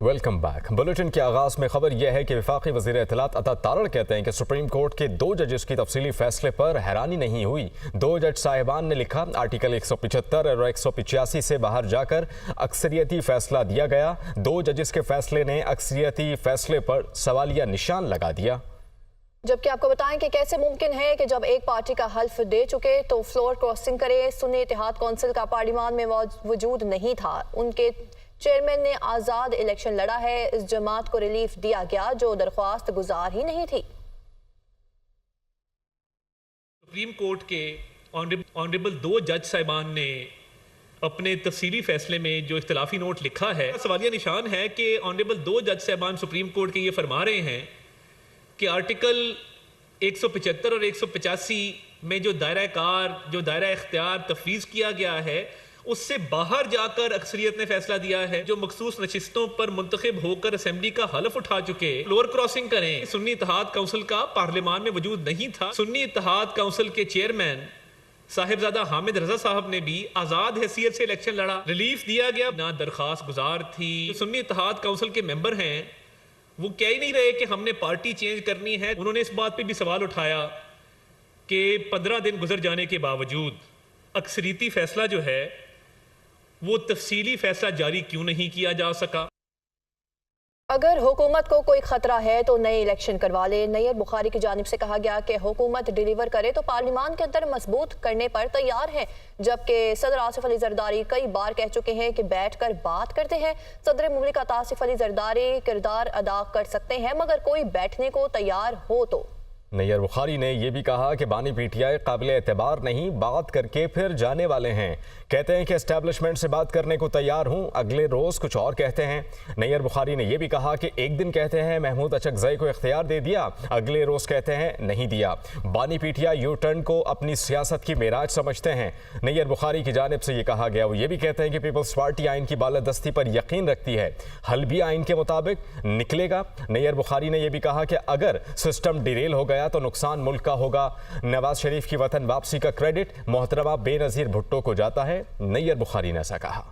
Welcome back. Bulletin के आगाज में खबर यह है कि वफाकी वज़ीर इत्तलात अता तारड़ कहते हैं कि सुप्रीम कोर्ट के 2 जजेस की तफसीली फैसले पर हैरानी नहीं हुई। 2 जज साहिबान ने लिखा, आर्टिकल 175 और 185 से बाहर जाकर अक्सरियती फैसला दिया गया। 2 जजेस के फैसले ने अक्सरियती फैसले पर सवालिया निशान लगा दिया। जबकि आपको बताएं कि कैसे मुमकिन है कि जब एक पार्टी का हल्फ दे चुके तो फ्लोर क्रॉसिंग करे। सुन्नी इत्तेहाद कौंसिल का पार्लियामान में वजूद नहीं था। उनके चेयरमैन ने आज़ाद इलेक्शन लड़ा है। इस जमात को रिलीफ दिया गया जो दरख्वास्त गुजार ही नहीं थी। सुप्रीम कोर्ट के ऑनरेबल 2 जज साहिबान ने अपने तफसीली फैसले में जो इख्तलाफी नोट लिखा है, सवालिया निशान है कि ऑनरेबल 2 जज साहिबान सुप्रीम कोर्ट के ये फरमा रहे हैं कि आर्टिकल 175 और 185 में जो दायरा कार, जो दायरा इख्तियार तफवीज़ किया गया है, उससे बाहर जाकर अक्सरियत ने फैसला दिया है। जो मखसूस नशिस्तों पर मुंतखब होकर असेंबली का हलफ उठा चुके फ्लोर क्रॉसिंग करें। सुन्नी इत्तेहाद काउंसिल का पार्लियामान में वजूद नहीं था। सुन्नी इत्तेहाद काउंसिल के चेयरमैन साहिबजादा हामिद रजा साहब ने भी आज़ाद हैसियत से इलेक्शन लड़ा। रिलीफ दिया गया, ना दरख्वास्त गुजार थी। जो सुन्नी इत्तेहाद काउंसिल के मेंबर हैं वो कह ही नहीं रहे कि हमने पार्टी चेंज करनी है। उन्होंने इस बात पे भी सवाल उठाया कि 15 दिन गुजर जाने के बावजूद अक्सरियती फैसला जो है वो तफसीली फैसला जारी क्यों नहीं किया जा सका। अगर हुकूमत को कोई खतरा है तो नए इलेक्शन करवा ले। नैयर बुखारी की जानिब से कहा गया कि हुकूमत डिलीवर करे तो पार्लियामान के अंदर मजबूत करने पर तैयार है। जबकि सदर आसिफ अली जरदारी कई बार कह चुके हैं कि बैठकर बात करते हैं। सदर मुमलिकत आसिफ अली जरदारी किरदार अदा कर सकते हैं मगर कोई बैठने को तैयार हो तो। नैयर बुखारी ने यह भी कहा कि बानी पीटीआई काबिल एतबार नहीं, बात करके फिर जाने वाले हैं। कहते हैं कि एस्टैब्लिशमेंट से बात करने को तैयार हूं, अगले रोज कुछ और कहते हैं। नैयर बुखारी ने यह भी कहा कि एक दिन कहते हैं महमूद अचकजई को इख्तियार दे दिया, अगले रोज कहते हैं नहीं दिया। बानी पीटीआई यू टर्न को अपनी सियासत की मेराज समझते हैं। नैयर बुखारी की जानिब से यह कहा गया। वो ये भी कहते हैं कि पीपल्स पार्टी आइन की बालादस्ती पर यकीन रखती है, हल भी आइन के मुताबिक निकलेगा। नैयर बुखारी ने यह भी कहा कि अगर सिस्टम डिरेल हो गया तो नुकसान मुल्क का होगा। नवाज शरीफ की वतन वापसी का क्रेडिट मोहतरमा बेनजीर भुट्टो को जाता है, नैयर बुखारी ने ऐसा कहा।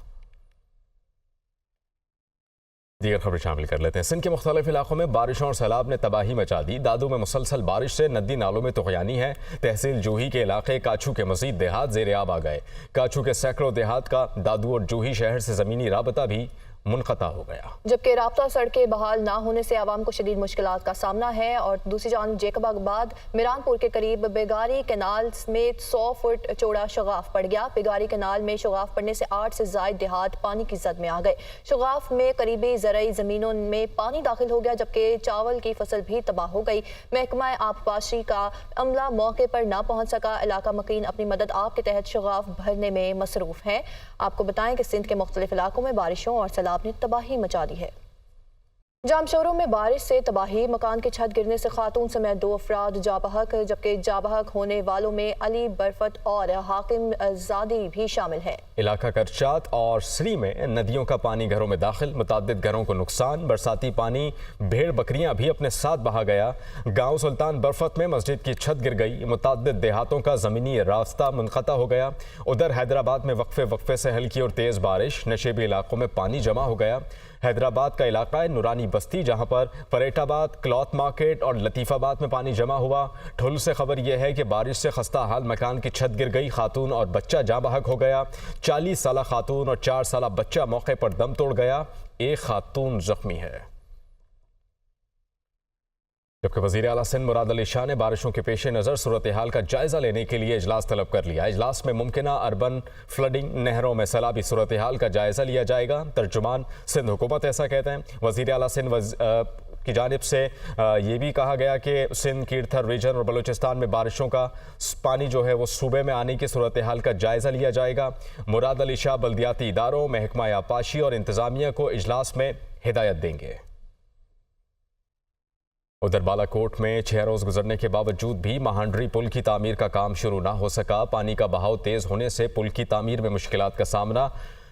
दीगर खबर शामिल कर लेते हैं। सिंध के मुख्तलिफ इलाकों में बारिशों और सैलाब ने तबाही मचा दी। दादू में मुसलसल बारिश से नदी नालों में तुग़यानी है। तहसील जूही के इलाके काछू के मजीद देहात ज़ेर आब आ गए। काछू के सैकड़ों देहात का दादू और जूही शहर से ज़मीनी राबता भी मुनक़ता हो गया। जबकि राब्ता सड़कें बहाल ना होने से आवाम को शदीद मुश्किलात का सामना है। और दूसरी जानिब जेकबाबाद मिरानपुर के करीब बेगारी कैनाल समेत 100 फुट चौड़ा शगाफ पड़ गया। बेगारी कैनाल में शगाफ पड़ने से 8 से ज़ायद देहात पानी की जद में आ गए। शगाफ में करीबी ज़रई ज़मीनों में पानी दाखिल हो गया जबकि चावल की फसल भी तबाह हो गई। महकमा आबपाशी का अमला मौके पर ना पहुँच सका। इलाका मकीन अपनी मदद आप के तहत शगाफ भरने में मसरूफ़ है। आपको बताएं कि सिंध के मुख्तलिफ इलाकों में बारिशों और सैलाब ने तबाही मचा दी है। जामशोरों में बारिश से तबाही, मकान की छत गिरने से खातून समेत 2 अफराद जाबहक, जबकि जाबहक होने वालों में अली बरफत और हाकिम जादी भी शामिल है। इलाका करचात और श्री में नदियों का पानी घरों में दाखिल, मुताद्दिद घरों को नुकसान। बरसाती पानी भेड़ बकरियां भी अपने साथ बहा गया। गांव सुल्तान बरफत में मस्जिद की छत गिर गई। मुताद्दिद देहातों का ज़मीनी रास्ता मुनक़ता हो गया। उधर हैदराबाद में वक्फे वक्फे से हल्की और तेज़ बारिश, नशेबी इलाकों में पानी जमा हो गया। हैदराबाद का इलाका है नूरानी बस्ती, जहां पर परेटाबाद, क्लॉथ मार्केट और लतीफ़ाबाद में पानी जमा हुआ। ठुल से खबर यह है कि बारिश से खस्ता हाल मकान की छत गिर गई, खातून और बच्चा जाँ बहक हो गया। 40 साला खातून और 4 साला बच्चा मौके पर दम तोड़ गया। एक खातून जख्मी है। जबकि वज़ीर आला सिंध मुराद अली शाह ने बारिशों के पेश नज़र सूरत हाल का जायज़ा लेने के लिए इजलास तलब कर लिया। इजलास में मुमकिना अर्बन फ्लडिंग, नहरों में सैलाबी सूरत हाल का जायज़ा लिया जाएगा। तर्जुमान सिंध हुकूमत ऐसा कहते हैं। वज़ीर आला सिंध की जानिब से ये भी कहा गया कि सिंध, कीर्थर रीजन और बलूचिस्तान में बारिशों का पानी जो है वो सूबे में आने की सूरत हाल का जायज़ा लिया जाएगा। मुराद अली शाह बल्दियाती इदारों, महकमा आबपाशी और इंतज़ामिया को इजलास में हिदायत देंगे। उधर बालाकोट में 6 रोज़ गुजरने के बावजूद भी महांडरी पुल की तामीर का काम शुरू ना हो सका। पानी का बहाव तेज़ होने से पुल की तामीर में मुश्किलात का सामना।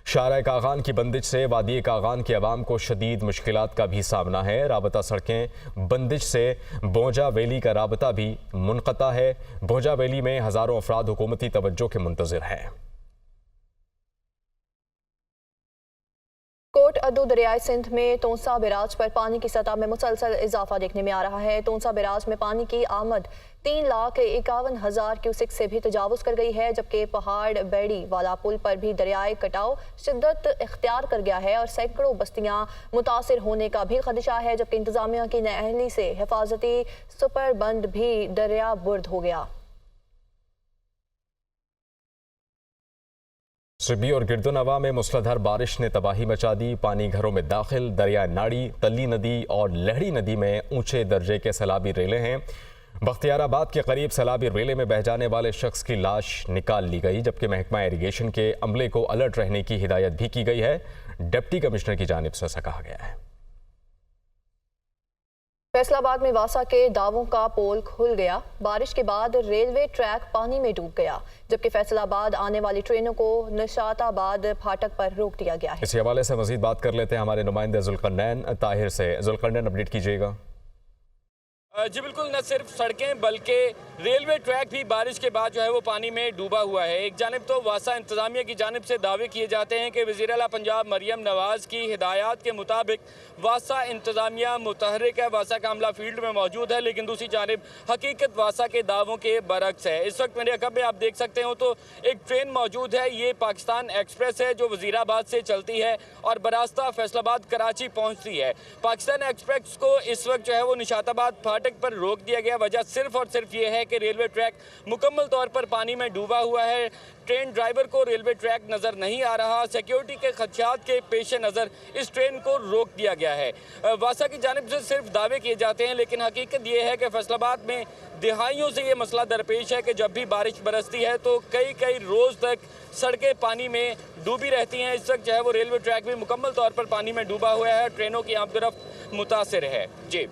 शारा कागान की बंदिश से वादी कागान के अवाम को शदीद मुश्किलात का भी सामना है। राबता सड़कें बंदिश से बोंजा वैली का राबता भी मुनक़ता है। बोंजा वैली में हज़ारों अफराद हुकूमती तवज्जो के मुंतज़िर हैं। कोट अद्दू दरियाई सिंध में तोंसा बैराज पर पानी की सतह में मुसलसल इजाफा देखने में आ रहा है। तोंसा बैराज में पानी की आमद 3,51,000 क्यूसिक से भी तजावुज कर गई है, जबकि पहाड़ बेड़ी वाला पुल पर भी दरियाई कटाव शिद्दत इख्तियार कर गया है और सैकड़ों बस्तियां मुतासिर होने का भी खदशा है, जबकि इंतजामिया की नाअहली से हिफाजती सुपर बंद भी दरिया बुर्द हो गया। सिबी और गिरदुनवा में मूसलाधार बारिश ने तबाही मचा दी। पानी घरों में दाखिल। दरिया नाड़ी, तली नदी और लहड़ी नदी में ऊंचे दर्जे के सैलाबी रेले हैं। बख्तियाराबाद के करीब सैलाबी रेले में बह जाने वाले शख्स की लाश निकाल ली गई, जबकि महकमा इरिगेशन के अमले को अलर्ट रहने की हिदायत भी की गई है। डिप्टी कमिश्नर की जानिब से ऐसा कहा गया है। फैसलाबाद में वासा के दावों का पोल खुल गया। बारिश के बाद रेलवे ट्रैक पानी में डूब गया, जबकि फैसलाबाद आने वाली ट्रेनों को निशाताबाद फाटक पर रोक दिया गया है। इसी हवाले से मजीद बात कर लेते हैं हमारे नुमाइंदे जुल्करनैन ताहिर से। जुल्करनैन, अपडेट कीजिएगा। जी बिल्कुल, न सिर्फ सड़कें बल्कि रेलवे ट्रैक भी बारिश के बाद जो है वो पानी में डूबा हुआ है। एक जानिब तो वासा इंतजामिया की जानिब से दावे किए जाते हैं कि वज़ीर आला पंजाब मरियम नवाज़ की हिदायत के मुताबिक वासा इंतजामिया मुतहरिक है, वासा का अमला फील्ड में मौजूद है, लेकिन दूसरी जानिब हकीकत वासा के दावों के बरक्स है। इस वक्त मेरे अकब में आप देख सकते हो तो एक ट्रेन मौजूद है, ये पाकिस्तान एक्सप्रेस है जो वज़ीराबाद से चलती है और बरास्ता फैसलाबाद कराची पहुँचती है। पाकिस्तान एक्सप्रेस को इस वक्त जो है वो निशाताबाद फाटक पर रोक दिया गया। वजह सिर्फ और सिर्फ ये है कि रेलवे ट्रैक मुकम्मल तौर पर पानी में डूबा हुआ है। ट्रेन ड्राइवर को रेलवे ट्रैक नज़र नहीं आ रहा। सिक्योरिटी के खदशात के पेश नज़र इस ट्रेन को रोक दिया गया है। वासा की जानिब से सिर्फ दावे किए जाते हैं, लेकिन हकीकत ये है कि फैसलाबाद में दिहाइयों से ये मसला दरपेश है कि जब भी बारिश बरसती है तो कई कई रोज़ तक सड़कें पानी में डूबी रहती हैं। इस वक्त जो है वो रेलवे ट्रैक भी मुकम्मल तौर पर पानी में डूबा हुआ है, ट्रेनों की आमदरफ्त मुतासिर है। जी।